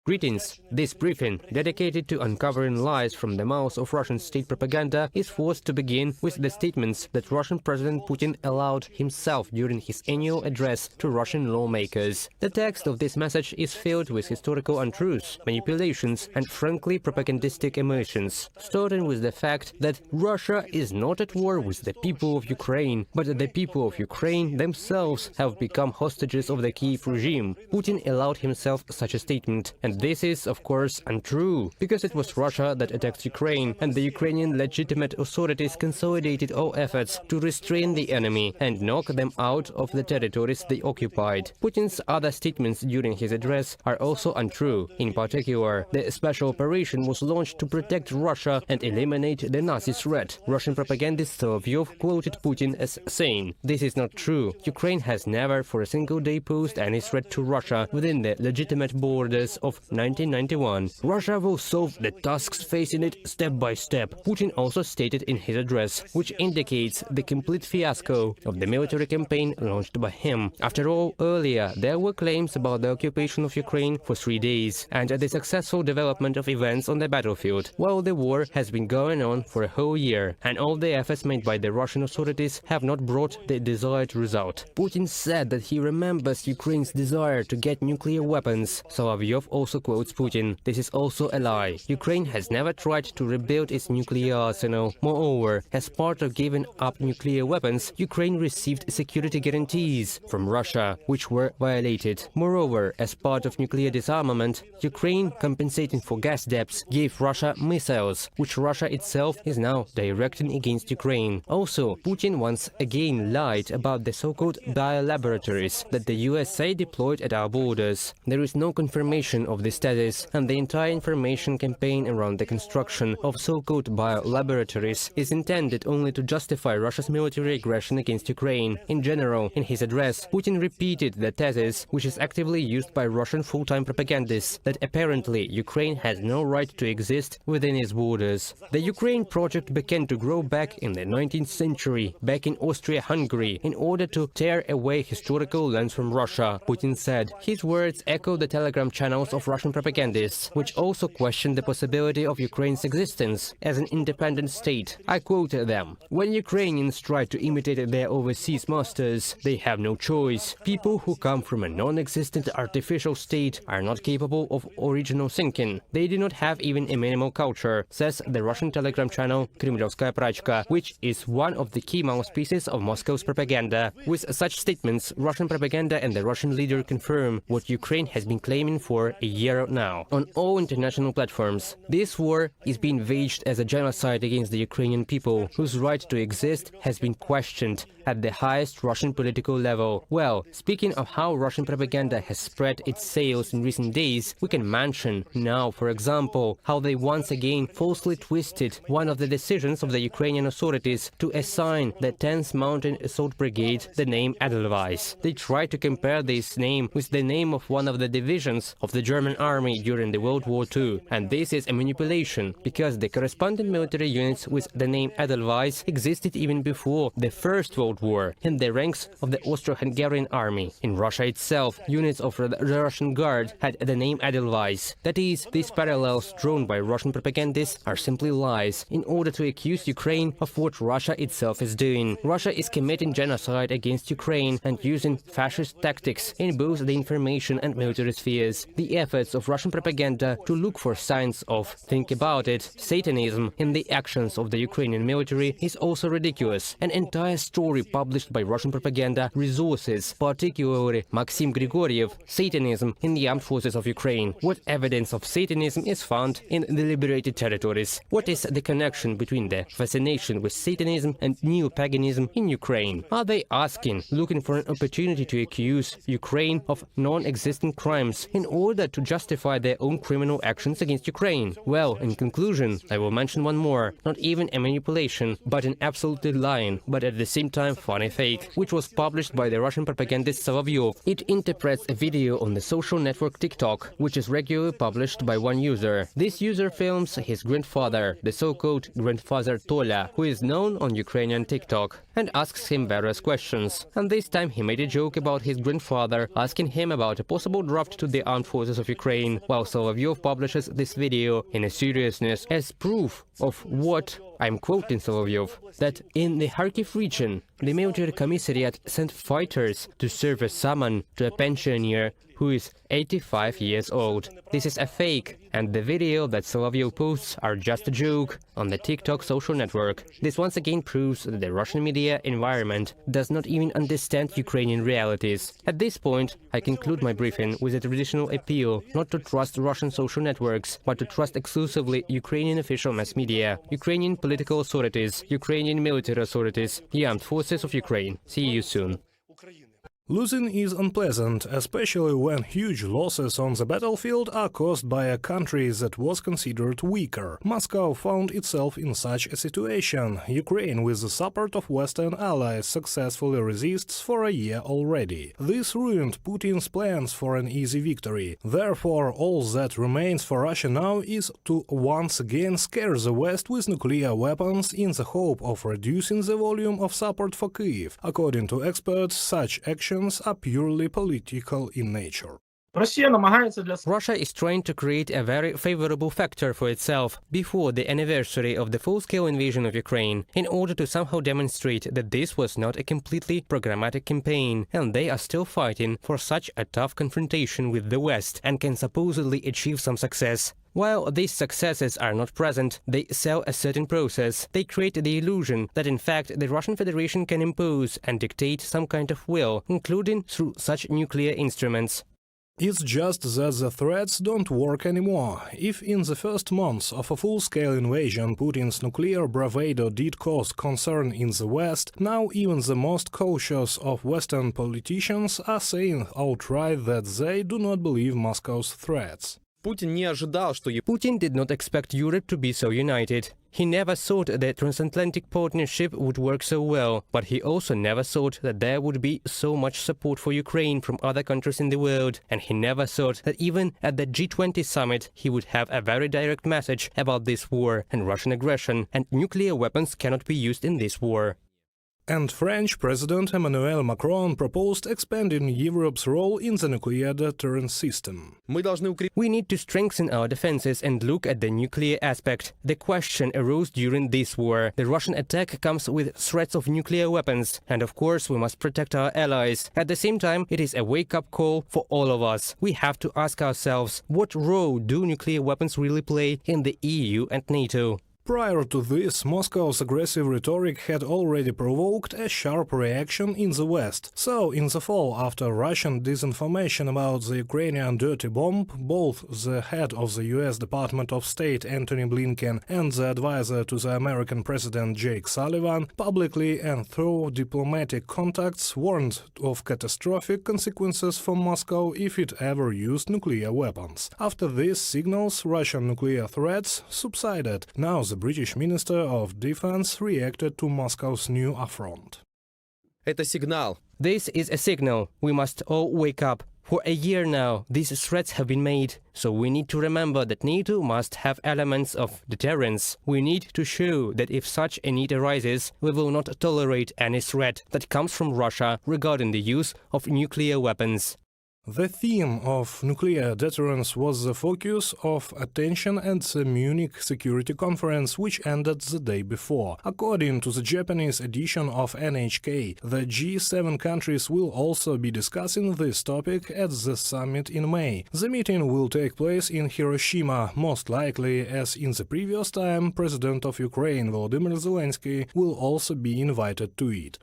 Greetings. This briefing, dedicated to uncovering lies from the mouths of Russian state propaganda, is forced to begin with the statements that Russian President Putin allowed himself during his annual address to Russian lawmakers. The text of this message is filled with historical untruths, manipulations, and frankly propagandistic emotions, starting with the fact that Russia is not at war with the people of Ukraine, but the people of Ukraine themselves have become hostages of the Kiev regime. Putin allowed himself such a statement, and this is, of course, untrue, because it was Russia that attacked Ukraine, and the Ukrainian legitimate authorities consolidated all efforts to restrain the enemy and knock them out of the territories they occupied. Putin's other statements during his address are also untrue. In particular, the special operation was launched to protect Russia and eliminate the Nazi threat. Russian propagandist Solovyov quoted Putin as saying, "This is not true. Ukraine has never for a single day posed any threat to Russia within the legitimate borders of 1991. Russia will solve the tasks facing it step by step," Putin also stated in his address, which indicates the complete fiasco of the military campaign launched by him. After all, earlier there were claims about the occupation of Ukraine for 3 days and the successful development of events on the battlefield, while the war has been going on for a whole year, and all the efforts made by the Russian authorities have not brought the desired result. Putin said that he remembers Ukraine's desire to get nuclear weapons. Solovyov also quotes Putin. This is also a lie. Ukraine has never tried to rebuild its nuclear arsenal. Moreover, as part of giving up nuclear weapons, Ukraine received security guarantees from Russia, which were violated. Moreover, as part of nuclear disarmament, Ukraine, compensating for gas debts, gave Russia missiles, which Russia itself is now directing against Ukraine. Also, Putin once again lied about the so-called biolaboratories that the USA deployed at our borders. There is no confirmation of this status, and the entire information campaign around the construction of so-called biolaboratories is intended only to justify Russia's military aggression against Ukraine. In general, in his address, Putin repeated the thesis, which is actively used by Russian full-time propagandists, that apparently Ukraine has no right to exist within its borders. The Ukraine project began to grow back in the 19th century, back in Austria-Hungary, in order to tear away historical lands from Russia, Putin said. His words echo the Telegram channels of Russian propagandists, which also question the possibility of Ukraine's existence as an independent state. I quote them: "When Ukrainians try to imitate their overseas masters, they have no choice. People who come from a non-existent artificial state are not capable of original thinking. They do not have even a minimal culture," says the Russian Telegram channel Kremlevskaya Prachka, which is one of the key mouthpieces of Moscow's propaganda. With such statements, Russian propaganda and the Russian leader confirm what Ukraine has been claiming for a year now on all international platforms. This war is being waged as a genocide against the Ukrainian people, whose right to exist has been questioned at the highest Russian political level. Well, speaking of how Russian propaganda has spread its sails in recent days, we can mention now, for example, how they once again falsely twisted one of the decisions of the Ukrainian authorities to assign the 10th Mountain Assault Brigade the name Edelweiss. They tried to compare this name with the name of one of the divisions of the German army during the World War II, and this is a manipulation, because the corresponding military units with the name Edelweiss existed even before the First World War in the ranks of the Austro-Hungarian army. In Russia itself, units of the Russian Guard had the name Edelweiss. That is, these parallels drawn by Russian propagandists are simply lies, in order to accuse Ukraine of what Russia itself is doing. Russia is committing genocide against Ukraine and using fascist tactics in both the information and military spheres. The efforts of Russian propaganda to look for signs of, think about it, Satanism in the actions of the Ukrainian military is also ridiculous. An entire story published by Russian propaganda resources, particularly Maxim Grigoriev, Satanism in the armed forces of Ukraine. What evidence of Satanism is found in the liberated territories? What is the connection between the fascination with Satanism and neo-paganism in Ukraine? Are they looking for an opportunity to accuse Ukraine of non-existent crimes in order to justify their own criminal actions against Ukraine? Well, in conclusion, I will mention one more, not even a manipulation, but an absolutely lying, but at the same time funny fake, which was published by the Russian propagandist Solovyov. It interprets a video on the social network TikTok, which is regularly published by one user. This user films his grandfather, the so-called grandfather Toля, who is known on Ukrainian TikTok. and asks him various questions. And this time he made a joke about his grandfather, asking him about a possible draft to the armed forces of Ukraine, while Solovyov publishes this video in a seriousness as proof of what, I'm quoting Solovyov, that in the Kharkiv region, the military commissariat sent fighters to serve as summon to a pensioner who is 85 years old. This is a fake, and the video that Solovyov posts are just a joke on the TikTok social network. This once again proves that the Russian media environment does not even understand Ukrainian realities. At this point, I conclude my briefing with a traditional appeal not to trust Russian social networks, but to trust exclusively Ukrainian official mass media, Ukrainian political authorities, Ukrainian military authorities, the armed forces of Ukraine. See you soon. Losing is unpleasant, especially when huge losses on the battlefield are caused by a country that was considered weaker. Moscow found itself in such a situation. Ukraine, with the support of Western allies, successfully resists for a year already. This ruined Putin's plans for an easy victory. Therefore, all that remains for Russia now is to once again scare the West with nuclear weapons in the hope of reducing the volume of support for Kyiv. According to experts, such action are purely political in nature. Russia is trying to create a very favorable factor for itself before the anniversary of the full-scale invasion of Ukraine, in order to somehow demonstrate that this was not a completely programmatic campaign, and they are still fighting for such a tough confrontation with the West and can supposedly achieve some success. While these successes are not present, they sell a certain process. They create the illusion that in fact the Russian Federation can impose and dictate some kind of will, including through such nuclear instruments. It's just that the threats don't work anymore. If in the first months of a full-scale invasion Putin's nuclear bravado did cause concern in the West, now even the most cautious of Western politicians are saying outright that they do not believe Moscow's threats. Putin did not expect Europe to be so united. He never thought the transatlantic partnership would work so well, but he also never thought that there would be so much support for Ukraine from other countries in the world, and he never thought that even at the G20 summit he would have a very direct message about this war and Russian aggression, and nuclear weapons cannot be used in this war. And French President Emmanuel Macron proposed expanding Europe's role in the nuclear deterrence system. We need to strengthen our defenses and look at the nuclear aspect. The question arose during this war. The Russian attack comes with threats of nuclear weapons, and of course we must protect our allies. At the same time, it is a wake-up call for all of us. We have to ask ourselves, what role do nuclear weapons really play in the EU and NATO? Prior to this, Moscow's aggressive rhetoric had already provoked a sharp reaction in the West. So, in the fall, after Russian disinformation about the Ukrainian dirty bomb, both the head of the US Department of State Antony Blinken and the advisor to the American President Jake Sullivan publicly and through diplomatic contacts warned of catastrophic consequences for Moscow if it ever used nuclear weapons. After these signals, Russian nuclear threats subsided. Now the British Minister of Defense reacted to Moscow's new affront. This is a signal. We must all wake up. For a year now, these threats have been made, so we need to remember that NATO must have elements of deterrence. We need to show that if such a need arises, we will not tolerate any threat that comes from Russia regarding the use of nuclear weapons. The theme of nuclear deterrence was the focus of attention at the Munich Security Conference, which ended the day before. According to the Japanese edition of NHK, the G7 countries will also be discussing this topic at the summit in May. The meeting will take place in Hiroshima, most likely, as in the previous time, President of Ukraine Volodymyr Zelensky will also be invited to it.